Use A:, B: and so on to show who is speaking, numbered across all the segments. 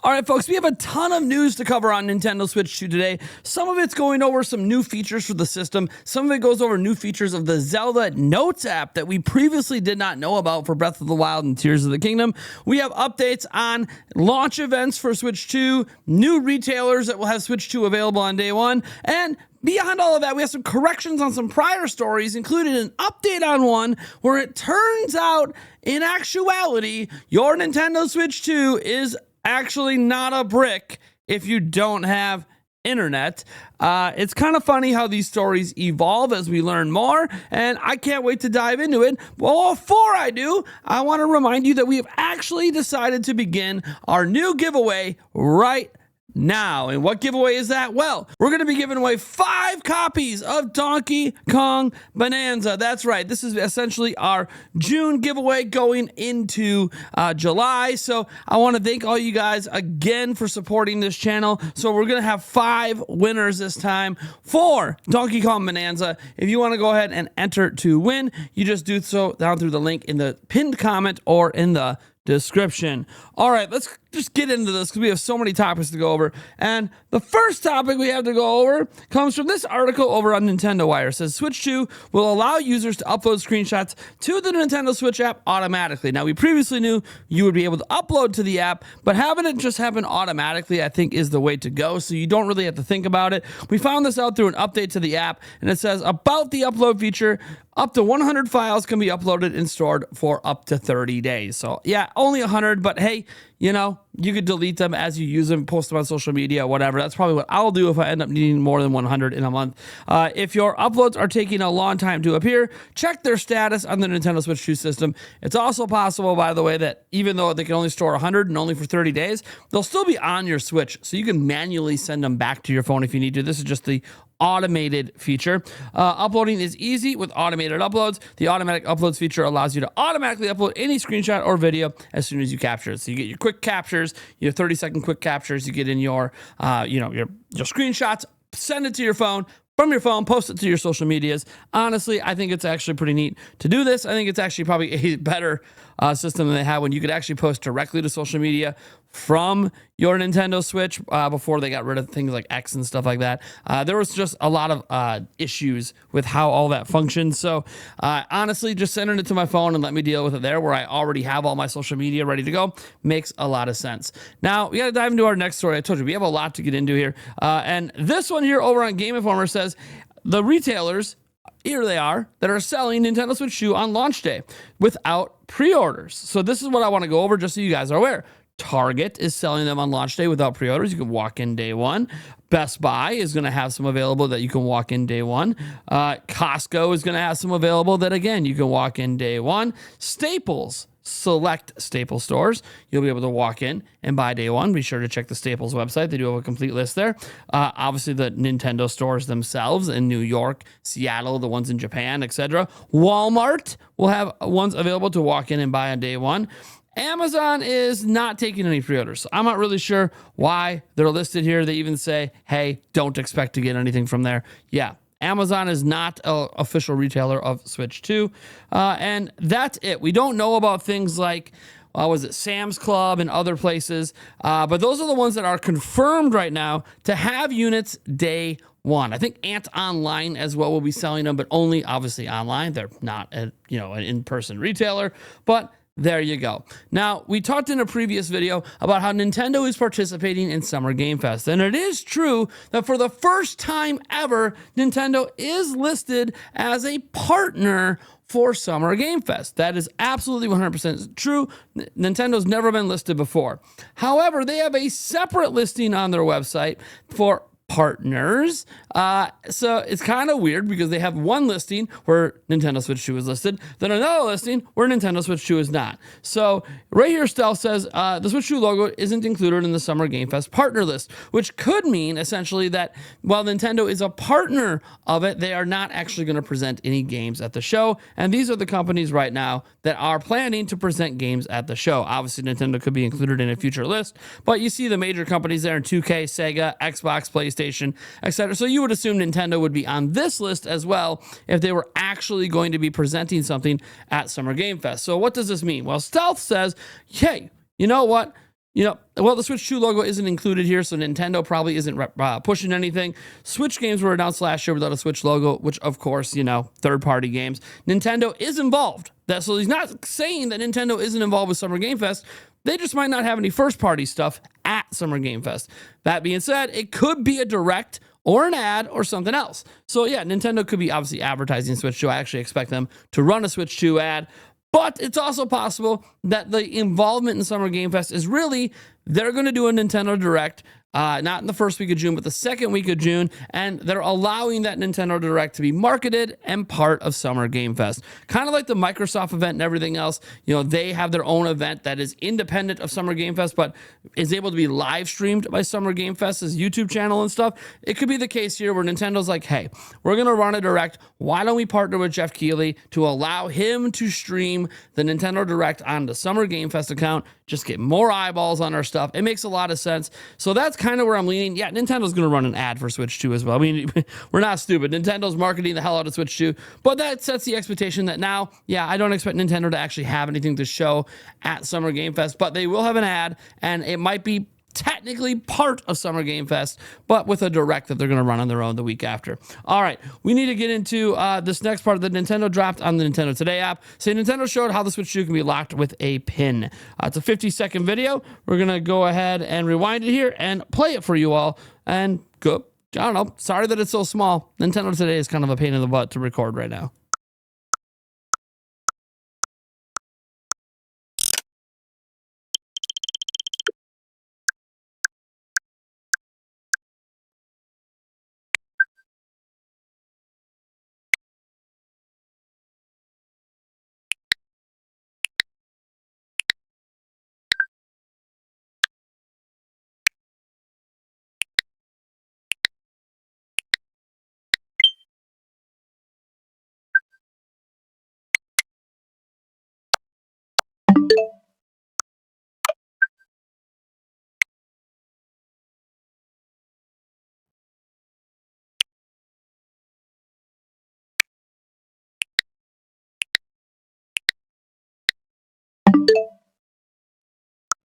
A: All right, folks, we have a ton of news to cover on Nintendo Switch 2 today. Some of it's going over some new features for the system. Some of it goes over new features of the Zelda Notes app that we previously did not know about for Breath of the Wild and Tears of the Kingdom. We have updates on launch events for Switch 2, new retailers that will have Switch 2 available on day one, and beyond all of that, we have some corrections on some prior stories, including an update on one where it turns out, in actuality, your Nintendo Switch 2 is actually not a brick if you don't have internet. It's kind of funny how these stories evolve as we learn more, and I can't wait to dive into it. Well, before I do, I want to remind you that we have actually decided to begin our new giveaway right now. And what giveaway is that? Well, we're going to be giving away 5 copies of Donkey Kong Bonanza. That's right. This is essentially our June giveaway going into July. So I want to thank all you guys again for supporting this channel. So we're going to have 5 winners this time for Donkey Kong Bonanza. If you want to go ahead and enter to win, you just do so down through the link in the pinned comment or in the description. All right, let's just get into this because we have so many topics to go over. And the first topic we have to go over comes from this article over on Nintendo Wire. It says Switch 2 will allow users to upload screenshots to the Nintendo Switch app automatically. Now, we previously knew you would be able to upload to the app, but having it just happen automatically, I think, is the way to go. So you don't really have to think about it. We found this out through an update to the app, and it says about the upload feature, up to 100 files can be uploaded and stored for up to 30 days. So yeah, only 100, but hey, you know, you could delete them as you use them, post them on social media, whatever. That's probably what I'll do if I end up needing more than 100 in a month. If your uploads are taking a long time to appear, check their status on the Nintendo Switch 2 system. It's also possible, by the way, that even though they can only store 100 and only for 30 days, they'll still be on your Switch. So you can manually send them back to your phone if you need to. This is just the automated feature. Uploading is easy with automated uploads. The automatic uploads feature allows you to automatically upload any screenshot or video as soon as you capture it. So you get your quick captures, your 30-second quick captures. You get in your, your screenshots, send it to your phone. From your phone, post it to your social medias. Honestly, I think it's actually pretty neat to do this. I think it's actually probably a better system than they had when you could actually post directly to social media from your Nintendo Switch before they got rid of things like X and stuff like that. There was just a lot of issues with how all that functions. So honestly, just sending it to my phone and let me deal with it there where I already have all my social media ready to go makes a lot of sense. Now, we got to dive into our next story. I told you, we have a lot to get into here. And this one here over on Game Informer says, the retailers, here they are, that are selling Nintendo Switch 2 on launch day without pre-orders. So this is what I want to go over just so you guys are aware. Target is selling them on launch day without pre-orders. You can walk in day one. Best Buy is going to have some available that you can walk in day one. Costco is going to have some available that, again, you can walk in day one. Staples, select Staples stores, you'll be able to walk in and buy day one. Be sure to check the Staples website. They do have a complete list there. Obviously, the Nintendo stores themselves in New York, Seattle, the ones in Japan, etc. Walmart will have ones available to walk in and buy on day one. Amazon is not taking any pre-orders. So I'm not really sure why they're listed here. They even say, hey, don't expect to get anything from there. Yeah, Amazon is not an official retailer of Switch 2. And that's it. We don't know about things like, was it Sam's Club and other places? But those are the ones that are confirmed right now to have units day one. I think Ant Online as well will be selling them, but only obviously online. They're not an in-person retailer, but there you go. Now, we talked in a previous video about how Nintendo is participating in Summer Game Fest. And it is true that for the first time ever, Nintendo is listed as a partner for Summer Game Fest. That is absolutely 100% true. Nintendo's never been listed before. However, they have a separate listing on their website for partners. So it's kind of weird because they have one listing where Nintendo Switch 2 is listed, then another listing where Nintendo Switch 2 is not. So right here, Stealth says the Switch 2 logo isn't included in the Summer Game Fest partner list, which could mean essentially that while Nintendo is a partner of it, they are not actually going to present any games at the show. And these are the companies right now that are planning to present games at the show. Obviously, Nintendo could be included in a future list, but you see the major companies there in 2K, Sega, Xbox, PlayStation, etc. So you would assume Nintendo would be on this list as well if they were actually going to be presenting something at Summer Game Fest. So what does this mean? Well, Stealth says, hey, you know what? Well, the Switch 2 logo isn't included here, so Nintendo probably isn't pushing anything. Switch games were announced last year without a Switch logo, which, of course, third-party games. Nintendo is involved. So he's not saying that Nintendo isn't involved with Summer Game Fest. They just might not have any first-party stuff at Summer Game Fest. That being said, it could be a direct or an ad or something else. So, yeah, Nintendo could be obviously advertising Switch 2. I actually expect them to run a Switch 2 ad. But it's also possible that the involvement in Summer Game Fest is really they're going to do a Nintendo Direct, not in the first week of June, but the second week of June, and they're allowing that Nintendo Direct to be marketed and part of Summer Game Fest. Kind of like the Microsoft event and everything else, they have their own event that is independent of Summer Game Fest, but is able to be live streamed by Summer Game Fest's YouTube channel and stuff. It could be the case here where Nintendo's like, hey, we're going to run a Direct. Why don't we partner with Jeff Keighley to allow him to stream the Nintendo Direct on the Summer Game Fest account, just get more eyeballs on our stuff. It makes a lot of sense. So that's kind of where I'm leaning. Yeah, Nintendo's going to run an ad for Switch 2 as well. I mean, we're not stupid. Nintendo's marketing the hell out of Switch 2, but that sets the expectation that now, yeah, I don't expect Nintendo to actually have anything to show at Summer Game Fest, but they will have an ad, and it might be technically part of Summer Game Fest, but with a Direct that they're going to run on their own the week after. All right, we need to get into this next part of the Nintendo dropped on the Nintendo Today app. So Nintendo showed how the Switch 2 can be locked with a pin. It's a 50-second video. We're going to go ahead and rewind it here and play it for you all. And go, I don't know, sorry that it's so small. Nintendo Today is kind of a pain in the butt to record right now.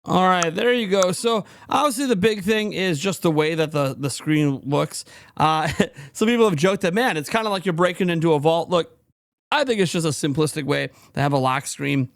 A: All right, there you go. So obviously the big thing is just the way that the screen looks. Some people have joked that, man, it's kind of like you're breaking into a vault. Look, I think it's just a simplistic way to have a lock screen.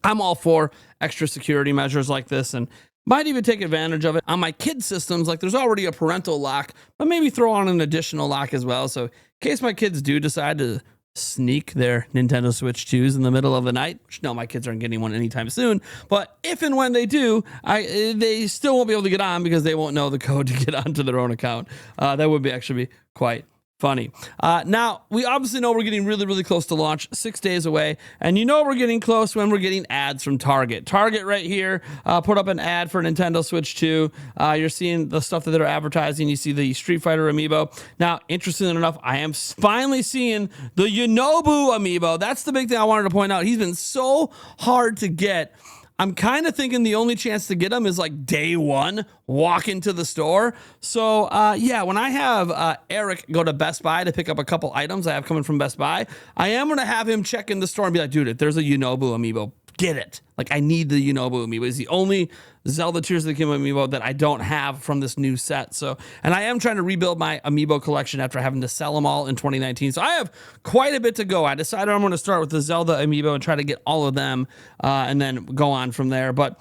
A: I'm all for extra security measures like this, and might even take advantage of it on my kids' systems. Like there's already a parental lock, but maybe throw on an additional lock as well. So in case my kids do decide to sneak their Nintendo Switch 2s in the middle of the night, which no, my kids aren't getting one anytime soon, but if and when they do, they still won't be able to get on because they won't know the code to get onto their own account. That would actually be quite funny. Now, we obviously know we're getting really, really close to launch, 6 days away. And we're getting close when we're getting ads from Target. Target right here put up an ad for Nintendo Switch 2. You're seeing the stuff that they're advertising. You see the Street Fighter amiibo. Now, interestingly enough, I am finally seeing the Yonobu amiibo. That's the big thing I wanted to point out. He's been so hard to get. I'm kind of thinking the only chance to get them is like day one, walk into the store. So, yeah, when I have Eric go to Best Buy to pick up a couple items I have coming from Best Buy, I am going to have him check in the store and be like, dude, if there's a Yonobu amiibo, get it. Like, I need the Yonobu amiibo. It's the only Zelda Tears of the Kingdom amiibo that I don't have from this new set. So, and I am trying to rebuild my amiibo collection after having to sell them all in 2019. So I have quite a bit to go. I decided I'm going to start with the Zelda amiibo and try to get all of them and then go on from there. But,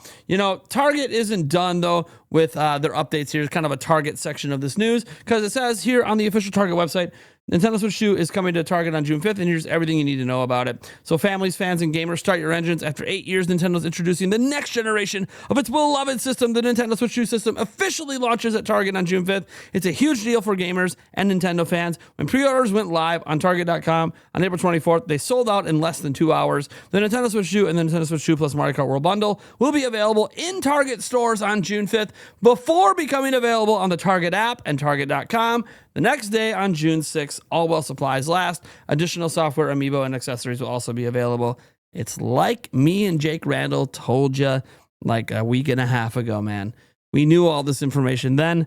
A: Target isn't done, though, with their updates here. It's kind of a Target section of this news because it says here on the official Target website, Nintendo Switch 2 is coming to Target on June 5th, and here's everything you need to know about it. So families, fans, and gamers, start your engines. After 8 years, Nintendo's introducing the next generation of its beloved system. The Nintendo Switch 2 system officially launches at Target on June 5th. It's a huge deal for gamers and Nintendo fans. When pre-orders went live on Target.com on April 24th, they sold out in less than 2 hours. The Nintendo Switch 2 and the Nintendo Switch 2 plus Mario Kart World Bundle will be available in Target stores on June 5th before becoming available on the Target app and Target.com. The next day on June 6th, all while supplies last. Additional software, amiibo, and accessories will also be available. It's like me and Jake Randall told you like a week and a half ago, man. We knew all this information then.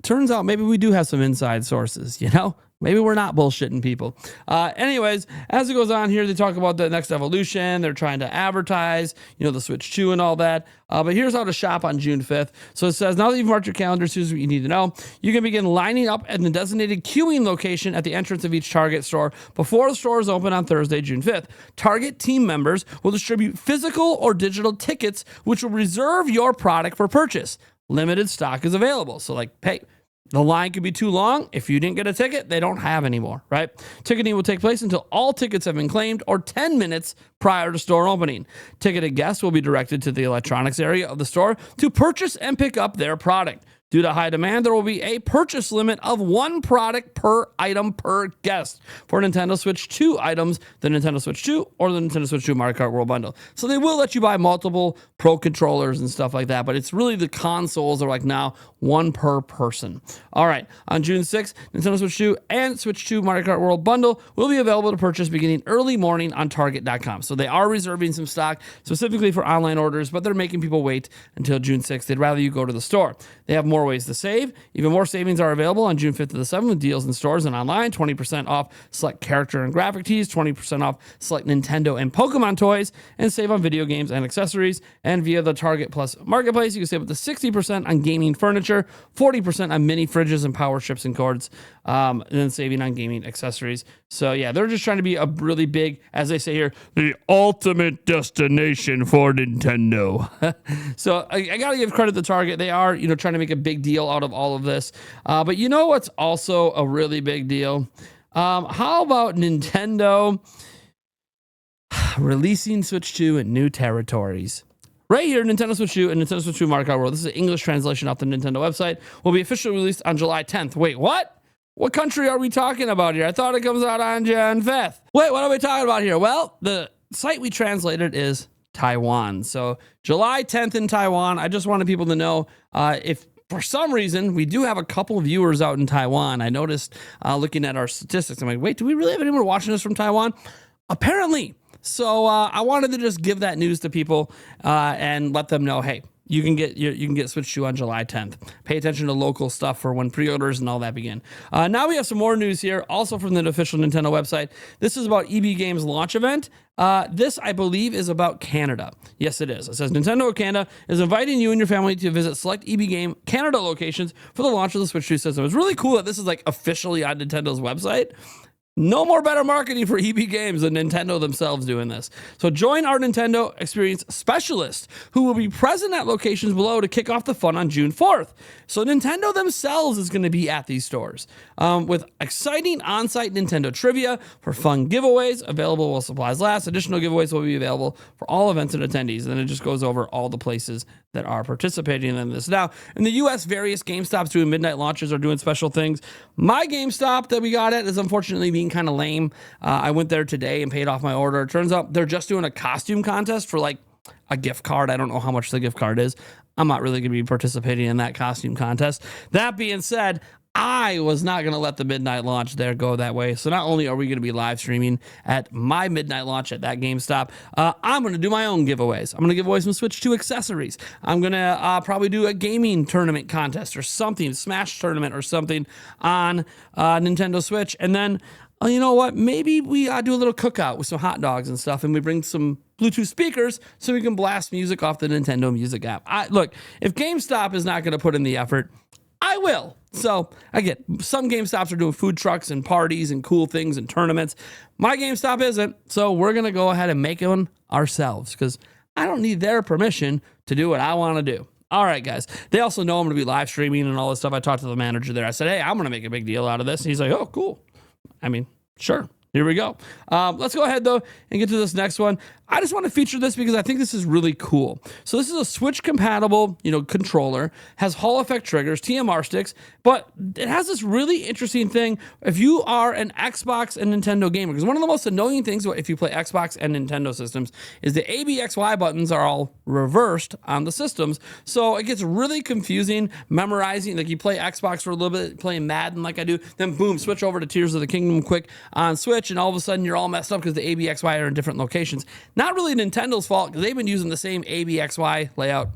A: Turns out maybe we do have some inside sources, maybe we're not bullshitting people. Anyways, as it goes on here, they talk about the next evolution. They're trying to advertise, the Switch 2 and all that. But here's how to shop on June 5th. So it says, now that you've marked your calendars, here's what you need to know. You can begin lining up at the designated queuing location at the entrance of each Target store before the stores open on Thursday, June 5th. Target team members will distribute physical or digital tickets, which will reserve your product for purchase. Limited stock is available. So hey, the line could be too long. If you didn't get a ticket, they don't have any more, right? Ticketing will take place until all tickets have been claimed or 10 minutes prior to store opening. Ticketed guests will be directed to the electronics area of the store to purchase and pick up their product. Due to high demand, there will be a purchase limit of one product per item per guest. For Nintendo Switch 2 items, the Nintendo Switch 2 or the Nintendo Switch 2 Mario Kart World Bundle. So they will let you buy multiple Pro controllers and stuff like that, but it's really the consoles are now one per person. All right, on June 6th, Nintendo Switch 2 and Switch 2 Mario Kart World Bundle will be available to purchase beginning early morning on Target.com. So they are reserving some stock specifically for online orders, but they're making people wait until June 6th. They'd rather you go to the store. They have more ways to save. Even more savings are available on June 5th to the 7th with deals in stores and online. 20% off select character and graphic tees, 20% off select Nintendo and Pokemon toys, and save on video games and accessories. And via the Target Plus Marketplace, you can save up to 60% on gaming furniture, 40% on mini fridges and power strips and cords, and then saving on gaming accessories. So yeah, they're just trying to be a really big, as they say here, the ultimate destination for Nintendo. So I got to give credit to Target. They are, trying to make a big deal out of all of this. But what's also a really big deal? How about Nintendo releasing Switch 2 in new territories? Right here, Nintendo Switch 2 and Nintendo Switch 2 Mario Kart World. This is an English translation off the Nintendo website. Will be officially released on July 10th. Wait, what? What country are we talking about here? I thought it comes out on Jan 5th. Wait, what are we talking about here? Well, the site we translated is Taiwan. So July 10th in Taiwan. I just wanted people to know if for some reason we do have a couple of viewers out in Taiwan. I noticed looking at our statistics. I'm like, wait, do we really have anyone watching us from Taiwan? Apparently. So I wanted to just give that news to people and let them know, hey, you can get Switch 2 on July 10th. Pay attention to local stuff for when pre-orders and all that begin. Now we have some more news here, also from the official Nintendo website. This is about EB Games launch event. This, I believe, is about Canada. Yes, it is. It says Nintendo of Canada is inviting you and your family to visit select EB Game Canada locations for the launch of the Switch 2 system. It's really cool that this is officially on Nintendo's website. No more better marketing for EB Games than Nintendo themselves doing this. So join our Nintendo Experience Specialists who will be present at locations below to kick off the fun on June 4th. So Nintendo themselves is going to be at these stores with exciting on-site Nintendo trivia for fun giveaways available while supplies last. Additional giveaways will be available for all events and attendees. And then it just goes over all the places that are participating in this. Now, in the U.S., various GameStops doing midnight launches are doing special things. My GameStop that we got at is unfortunately being kind of lame. I went there today and paid off my order. It turns out they're just doing a costume contest for a gift card. I don't know how much the gift card is. I'm not really going to be participating in that costume contest. That being said, I was not going to let the midnight launch there go that way. So not only are we going to be live streaming at my midnight launch at that GameStop, I'm going to do my own giveaways. I'm going to give away some Switch 2 accessories. I'm going to probably do a gaming tournament contest or something, Smash tournament or something on Nintendo Switch. And then, you know what? Maybe we do a little cookout with some hot dogs and stuff, and we bring some Bluetooth speakers so we can blast music off the Nintendo Music app. Look, if GameStop is not going to put in the effort, I will. So, again, some GameStops are doing food trucks and parties and cool things and tournaments. My GameStop isn't, so we're going to go ahead and make one ourselves because I don't need their permission to do what I want to do. All right, guys. They also know I'm going to be live streaming and all this stuff. I talked to the manager there. I said, hey, I'm going to make a big deal out of this. And he's like, oh, cool. I mean, sure. Here we go. Let's go ahead, though, and get to this next one. I just want to feature this because I think this is really cool. So this is a Switch-compatible, controller, has Hall effect triggers, TMR sticks, but it has this really interesting thing if you are an Xbox and Nintendo gamer. Because one of the most annoying things if you play Xbox and Nintendo systems is the A, B, X, Y buttons are all reversed on the systems. So it gets really confusing memorizing. Like you play Xbox for a little bit, playing Madden like I do, then boom, switch over to Tears of the Kingdom quick on Switch, and all of a sudden you're all messed up because the A, B, X, Y are in different locations. Not really Nintendo's fault because they've been using the same ABXY layout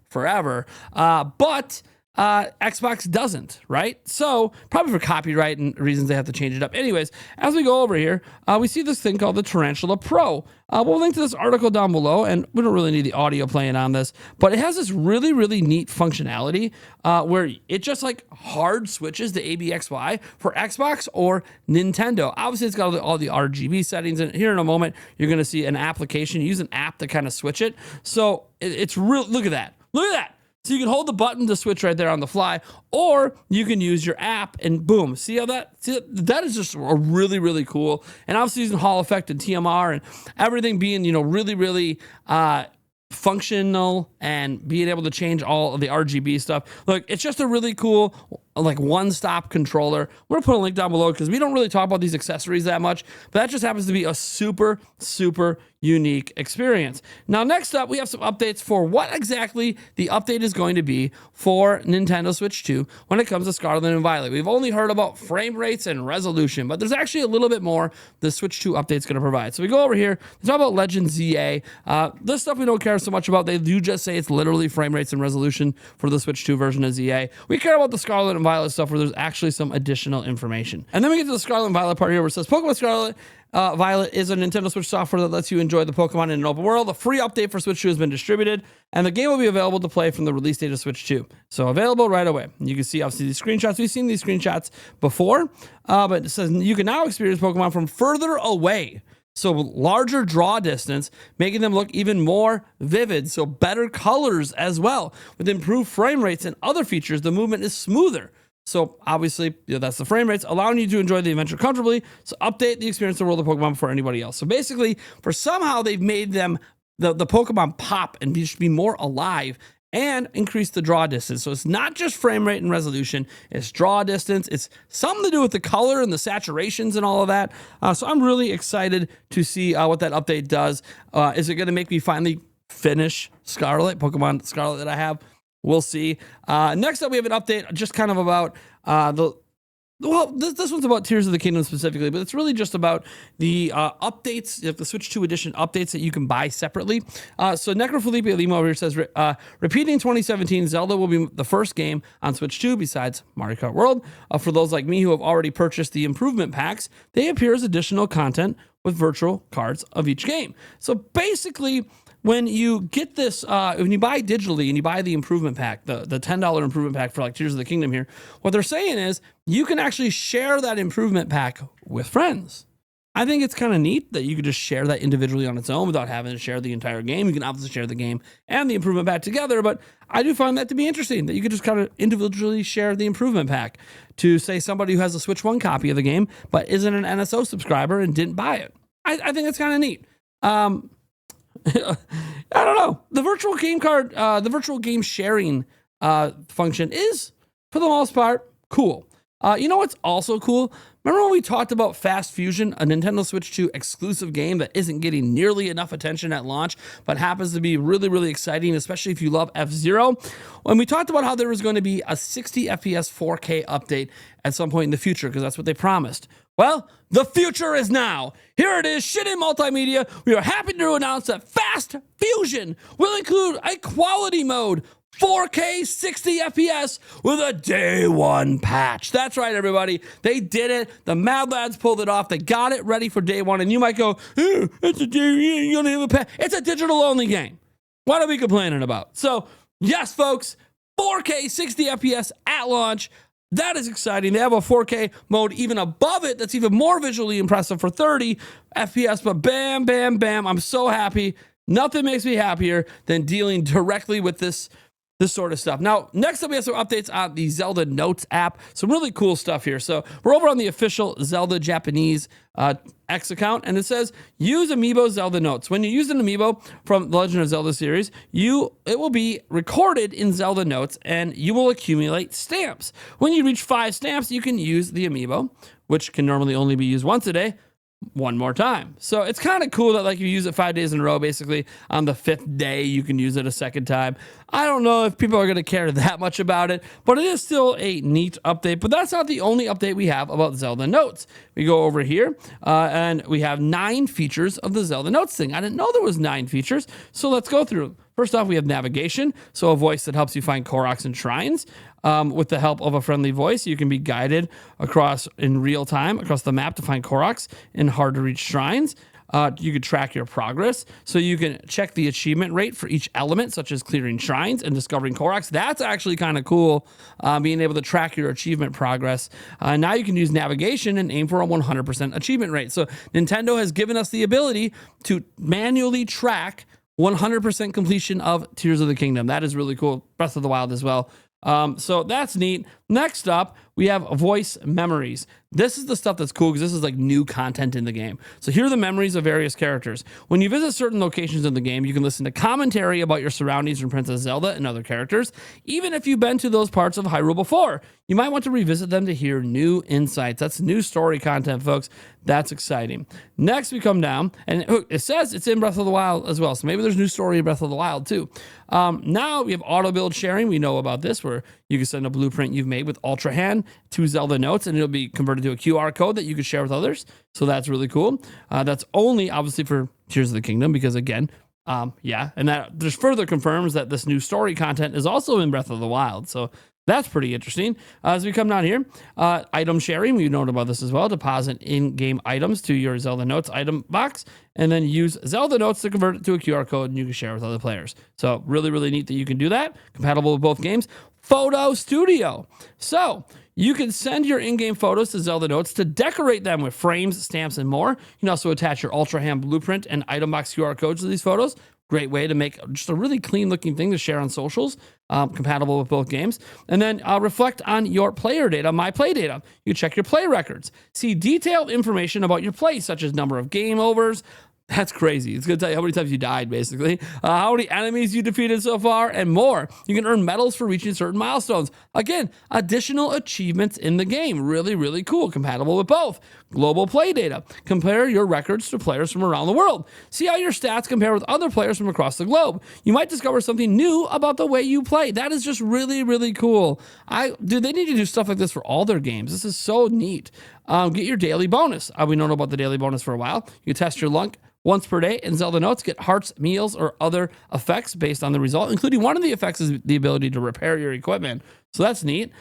A: forever. But Xbox doesn't, right? So probably for copyright and reasons they have to change it up. Anyways, as we go over here, we see this thing called the Tarantula Pro. We'll link to this article down below, and we don't really need the audio playing on this, but it has this really, really neat functionality where it just like hard switches to ABXY for Xbox or Nintendo. Obviously, it's got all the RGB settings, and here in a moment, you're going to see an application. You use an app to kind of switch it. So it's real. Look at that. Look at that. So you can hold the button to switch right there on the fly, or you can use your app and boom. See how that is just a really, really cool. And obviously using Hall effect and TMR and everything being, really, really functional and being able to change all of the RGB stuff. Look, it's just a really cool like one-stop controller. We're gonna put a link down below because we don't really talk about these accessories that much, but that just happens to be a super, super unique experience. Now, next up, we have some updates for what exactly the update is going to be for Nintendo Switch 2 when it comes to Scarlet and Violet. We've only heard about frame rates and resolution, but there's actually a little bit more the Switch 2 update is going to provide. So we go over here, we talk about Legend ZA. This stuff we don't care so much about. They do just say it's literally frame rates and resolution for the Switch 2 version of ZA. We care about the Scarlet and Violet stuff where there's actually some additional information. And then we get to the Scarlet and Violet part here where it says Pokemon Scarlet Violet is a Nintendo Switch software that lets you enjoy the Pokemon in an open world. A free update for Switch 2 has been distributed, and the game will be available to play from the release date of Switch 2. So available right away. You can see obviously these screenshots. We've seen these screenshots before, but it says you can now experience Pokemon from further away. So larger draw distance, making them look even more vivid. So better colors as well. With improved frame rates and other features, the movement is smoother. So obviously, that's the frame rates, allowing you to enjoy the adventure comfortably. So update the experience of the world of Pokemon before anybody else. So basically, for somehow they've made them the Pokemon pop and be more alive and increase the draw distance. So it's not just frame rate and resolution, it's draw distance. It's something to do with the color and the saturations and all of that. So I'm really excited to see what that update does. Is it going to make me finally finish Scarlet, Pokemon Scarlet that I have? We'll see. Next up, we have an update just kind of about this one's about Tears of the Kingdom specifically, but it's really just about the updates, the Switch 2 edition updates that you can buy separately. So Necrofelipe Lima over here says, repeating 2017, Zelda will be the first game on Switch 2 besides Mario Kart World. For those like me who have already purchased the improvement packs, they appear as additional content with virtual cards of each game. So basically, when you get this, when you buy digitally and you buy the improvement pack, the $10 improvement pack for like Tears of the Kingdom here, what they're saying is you can actually share that improvement pack with friends. I think it's kind of neat that you could just share that individually on its own without having to share the entire game. You can obviously share the game and the improvement pack together, but I do find that to be interesting that you could just kind of individually share the improvement pack to, say, somebody who has a Switch 1 copy of the game but isn't an NSO subscriber and didn't buy it. I think it's kind of neat. I don't know. The virtual game card, the virtual game sharing function is, for the most part, cool. You know what's also cool? Remember when we talked about Fast Fusion, a Nintendo Switch 2 exclusive game that isn't getting nearly enough attention at launch, but happens to be really, really exciting, especially if you love F-Zero? When we talked about how there was going to be a 60 FPS 4K update at some point in the future, because that's what they promised. Well, the future is now. Here it is, Shit in Multimedia. We are happy to announce that Fast Fusion will include a quality mode, 4K 60 FPS with a day one patch. That's right, everybody. They did it. The Mad Lads pulled it off. They got it ready for day one. And you might go, it's a day, you don't have a patch. It's a digital only game. What are we complaining about? So, yes, folks, 4K 60 FPS at launch. That is exciting. They have a 4K mode even above it that's even more visually impressive for 30 FPS. But bam, bam, bam. I'm so happy. Nothing makes me happier than dealing directly with this sort of stuff. Now, next up, we have some updates on the Zelda Notes app. Some really cool stuff here. So we're over on the official Zelda Japanese X account, and it says, use Amiibo Zelda Notes. When you use an Amiibo from the Legend of Zelda series, it will be recorded in Zelda Notes, and you will accumulate stamps. When you reach 5 stamps, you can use the Amiibo, which can normally only be used once a day, one more time. So it's kind of cool that like you use it 5 days in a row, basically on the 5th day, you can use it a second time. I don't know if people are going to care that much about it, but it is still a neat update. But that's not the only update we have about Zelda Notes. We go over here and we have 9 features of the Zelda Notes thing. I didn't know there was 9 features. So let's go through them. First off, we have navigation. So a voice that helps you find Koroks and shrines. with the help of a friendly voice. You can be guided across in real time across the map to find Koroks in hard to reach shrines. You can track your progress, so you can check the achievement rate for each element, such as clearing shrines and discovering Koroks. That's actually kind of cool, being able to track your achievement progress. Now you can use navigation and aim for a 100% achievement rate. So Nintendo has given us the ability to manually track 100% completion of Tears of the Kingdom. That is really cool. Breath of the Wild as well. So that's neat. Next up, we have voice memories. This is the stuff that's cool because this is like new content in the game. So here are the memories of various characters. When you visit certain locations in the game, you can listen to commentary about your surroundings from Princess Zelda and other characters. Even if you've been to those parts of Hyrule before, you might want to revisit them to hear new insights. That's new story content, folks. That's exciting. Next, we come down, and it says it's in Breath of the Wild as well. So maybe there's new story in Breath of the Wild too. Now we have auto build sharing. We know about this, where you can send a blueprint you've made with Ultra Hand to Zelda Notes, and it'll be converted to a QR code that you can share with others. So that's really cool. That's only obviously for Tears of the Kingdom, because again, and that just further confirms that this new story content is also in Breath of the Wild. So that's pretty interesting. As we come down here, item sharing, we know about this as well. Deposit in-game items to your Zelda Notes item box, and then use Zelda Notes to convert it to a QR code, and you can share with other players. So really, really neat that you can do that. Compatible with both games. Photo Studio. So you can send your in-game photos to Zelda Notes to decorate them with frames, stamps, and more. You can also attach your Ultra Hand blueprint and item box QR codes to these photos. Great way to make just a really clean looking thing to share on socials, compatible with both games. And then reflect on your player data, my play data. You check your play records, see detailed information about your play, such as number of game overs. That's crazy. It's going to tell you how many times you died, basically, how many enemies you defeated so far, and more. You can earn medals for reaching certain milestones. Again, additional achievements in the game. Really, really cool. Compatible with both. Global play data. Compare your records to players from around the world. See how your stats compare with other players from across the globe. You might discover something new about the way you play. That is just really, really cool. They need to do stuff like this for all their games. This is so neat. Get your daily bonus. We've known about the daily bonus for a while. You test your luck once per day in Zelda Notes, get hearts, meals, or other effects based on the result, including one of the effects is the ability to repair your equipment. So that's neat.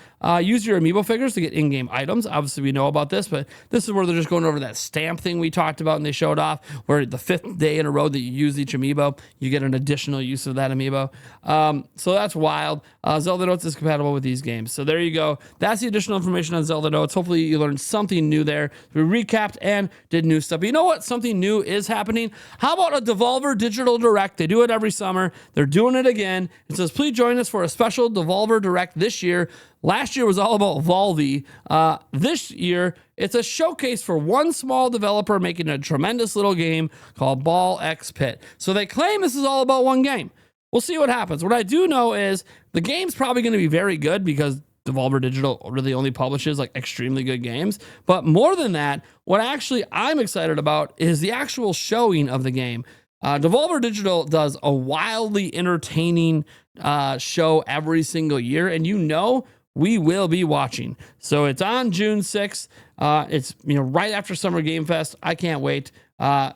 A: Use your amiibo figures to get in-game items. Obviously, we know about this, but this is where they're just going over that stamp thing we talked about and they showed off, where the 5th day in a row that you use each amiibo, you get an additional use of that amiibo. So that's wild. Zelda Notes is compatible with these games. So there you go. That's the additional information on Zelda Notes. Hopefully you learned something new there. We recapped and did new stuff. But you know what? Something new is happening. How about a Devolver Digital Direct? They do it every summer. They're doing it again. It says, please join us for a special Devolver Direct this year. Last year was all about Volvi. This year, it's a showcase for one small developer making a tremendous little game called Ball X Pit. So they claim this is all about one game. We'll see what happens. What I do know is the game's probably going to be very good because Devolver Digital really only publishes like extremely good games. But more than that, what actually I'm excited about is the actual showing of the game. Devolver Digital does a wildly entertaining show every single year, and we will be watching. So it's on June 6th. It's right after Summer Game Fest. I can't wait. But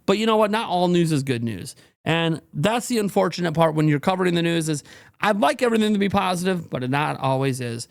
A: you know what? Not all news is good news. And that's the unfortunate part when you're covering the news is I'd like everything to be positive, but it not always is.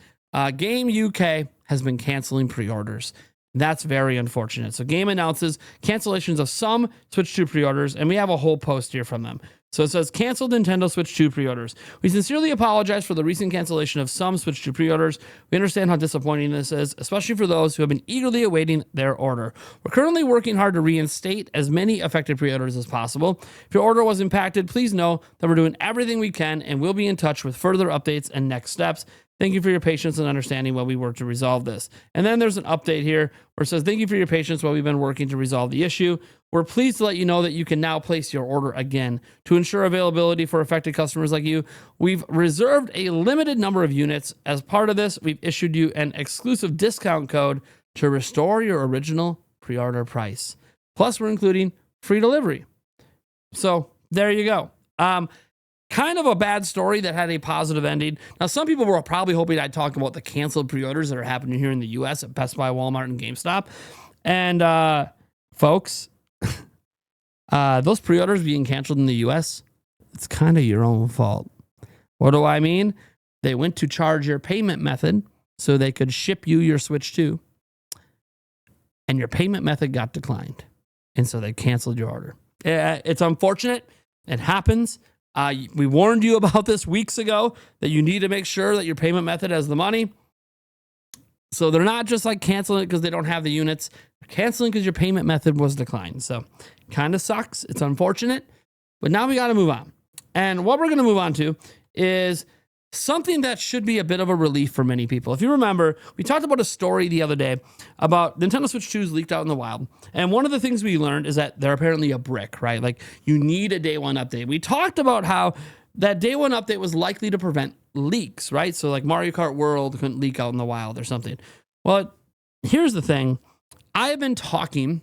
A: Game UK has been canceling pre-orders. That's very unfortunate. So Game announces cancellations of some Switch 2 pre-orders, and we have a whole post here from them. So it says, canceled Nintendo Switch 2 pre-orders. We sincerely apologize for the recent cancellation of some Switch 2 pre-orders. We understand how disappointing this is, especially for those who have been eagerly awaiting their order. We're currently working hard to reinstate as many affected pre-orders as possible. If your order was impacted, please know that we're doing everything we can and we'll be in touch with further updates and next steps. Thank you for your patience and understanding while we work to resolve this. And then there's an update here where it says, thank you for your patience while we've been working to resolve the issue. We're pleased to let you know that you can now place your order again. To ensure availability for affected customers like you, we've reserved a limited number of units. As part of this, we've issued you an exclusive discount code to restore your original pre-order price. Plus, we're including free delivery. So there you go. Kind of a bad story that had a positive ending. Now, some people were probably hoping I'd talk about the canceled pre-orders that are happening here in the U.S. at Best Buy, Walmart, and GameStop. And folks, those pre-orders being canceled in the U.S., it's kind of your own fault. What do I mean? They went to charge your payment method so they could ship you your Switch 2, and your payment method got declined. And so they canceled your order. It's unfortunate. It happens. We warned you about this weeks ago, that you need to make sure that your payment method has the money. So they're not just like canceling it because they don't have the units. They're canceling because your payment method was declined. So kind of sucks. It's unfortunate. But now we got to move on. And what we're going to move on to is something that should be a bit of a relief for many people. If you remember, we talked about a story the other day about Nintendo Switch 2s leaked out in the wild. And one of the things we learned is that they're apparently a brick, right? Like you need a day one update. We talked about how that day one update was likely to prevent leaks, right? So like Mario Kart World couldn't leak out in the wild or something. Well, here's the thing. I've been talking,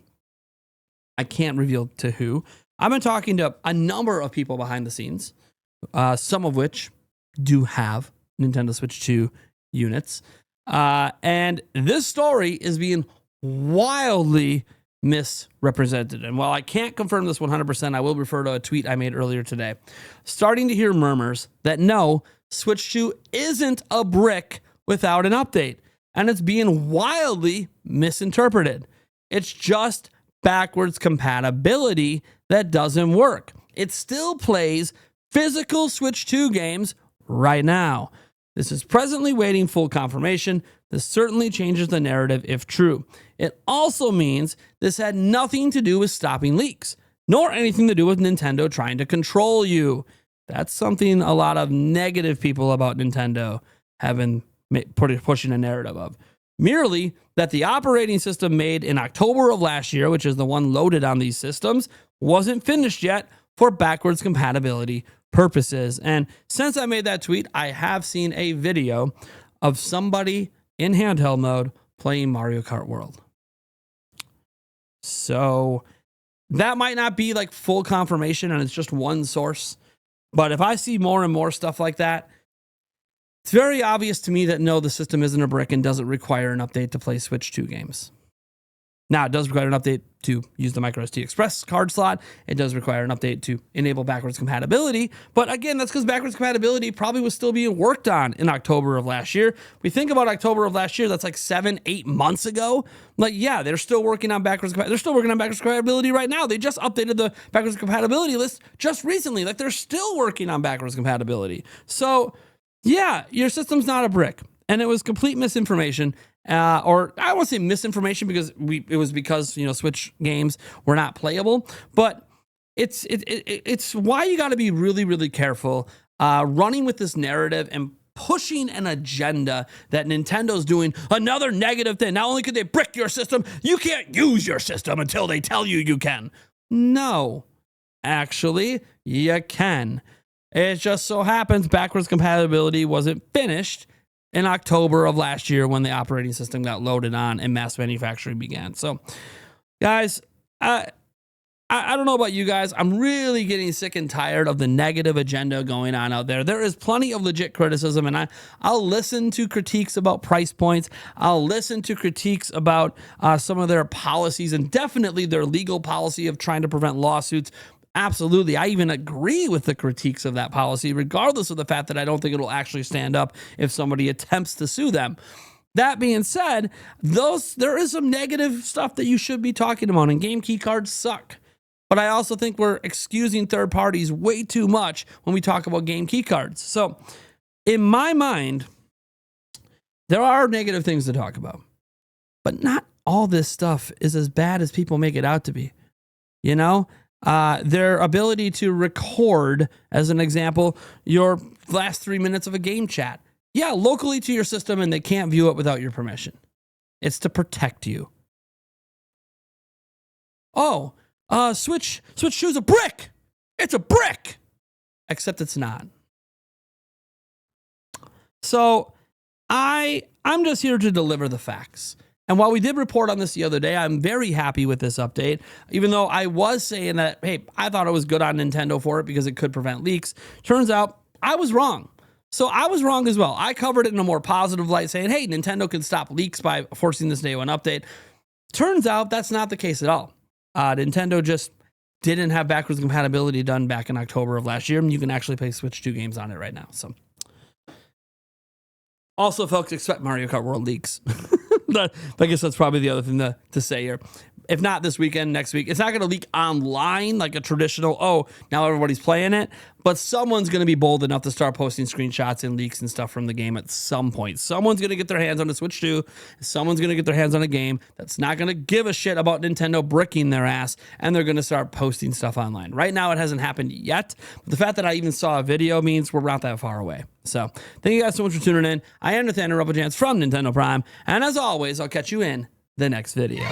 A: I can't reveal to who. I've been talking to a number of people behind the scenes, some of which do have Nintendo Switch 2 units. And this story is being wildly misrepresented. And while I can't confirm this 100%, I will refer to a tweet I made earlier today. Starting to hear murmurs that no, Switch 2 isn't a brick without an update. And it's being wildly misinterpreted. It's just backwards compatibility that doesn't work. It still plays physical Switch 2 games right now. This is presently waiting full confirmation. This certainly changes the narrative if true. It also means this had nothing to do with stopping leaks, nor anything to do with Nintendo trying to control you. That's something a lot of negative people about Nintendo have been pushing a narrative of. Merely that the operating system made in October of last year, which is the one loaded on these systems, wasn't finished yet for backwards compatibility purposes. And since I made that tweet, I have seen a video of somebody in handheld mode playing Mario Kart World. So that might not be like full confirmation and it's just one source. But if I see more and more stuff like that, it's very obvious to me that no, the system isn't a brick and doesn't require an update to play Switch 2 games. Now, it does require an update to use the microSD Express card slot. It does require an update to enable backwards compatibility. But again, that's because backwards compatibility probably was still being worked on in October of last year. We think about October of last year, that's like 7-8 months ago. Like, yeah, they're still working on backwards compatibility right now. They just updated the backwards compatibility list just recently. Like, they're still working on backwards compatibility. So, yeah, your system's not a brick. And it was complete misinformation. Or I won't say misinformation because it was because Switch games were not playable, but it's why you got to be really, really careful running with this narrative and pushing an agenda that Nintendo's doing another negative thing. Not only could they brick your system, you can't use your system until they tell you you can. No, actually, you can. It just so happens backwards compatibility wasn't finished in October of last year when the operating system got loaded on and mass manufacturing began. So, guys, I don't know about you guys. I'm really getting sick and tired of the negative agenda going on out there. There is plenty of legit criticism, and I'll listen to critiques about price points. I'll listen to critiques about some of their policies and definitely their legal policy of trying to prevent lawsuits. Absolutely. I even agree with the critiques of that policy, regardless of the fact that I don't think it'll actually stand up if somebody attempts to sue them. That being said, there is some negative stuff that you should be talking about, and game key cards suck. But I also think we're excusing third parties way too much when we talk about game key cards. So in my mind, there are negative things to talk about, but not all this stuff is as bad as people make it out to be. Their ability to record, as an example, your last 3 minutes of a game chat. Yeah, locally to your system, and they can't view it without your permission. It's to protect you. Oh, Switch 2 is a brick. It's a brick. Except it's not. So I'm just here to deliver the facts. And while we did report on this the other day, I'm very happy with this update, even though I was saying that, hey, I thought it was good on Nintendo for it because it could prevent leaks. Turns out I was wrong. So I was wrong as well. I covered it in a more positive light, saying, hey, Nintendo can stop leaks by forcing this day one update. Turns out that's not the case at all. Nintendo just didn't have backwards compatibility done back in October of last year, and you can actually play Switch 2 games on it right now. So Also, folks, expect Mario Kart World leaks. I guess that's probably the other thing to say here. If not this weekend, next week. It's not going to leak online like a traditional, oh, now everybody's playing it. But someone's going to be bold enough to start posting screenshots and leaks and stuff from the game at some point. Someone's going to get their hands on the Switch 2. Someone's going to get their hands on a game that's not going to give a shit about Nintendo bricking their ass. And they're going to start posting stuff online. Right now, it hasn't happened yet. But the fact that I even saw a video means we're not that far away. So thank you guys so much for tuning in. I am Nathaniel Rebel Jans from Nintendo Prime. And as always, I'll catch you in the next video.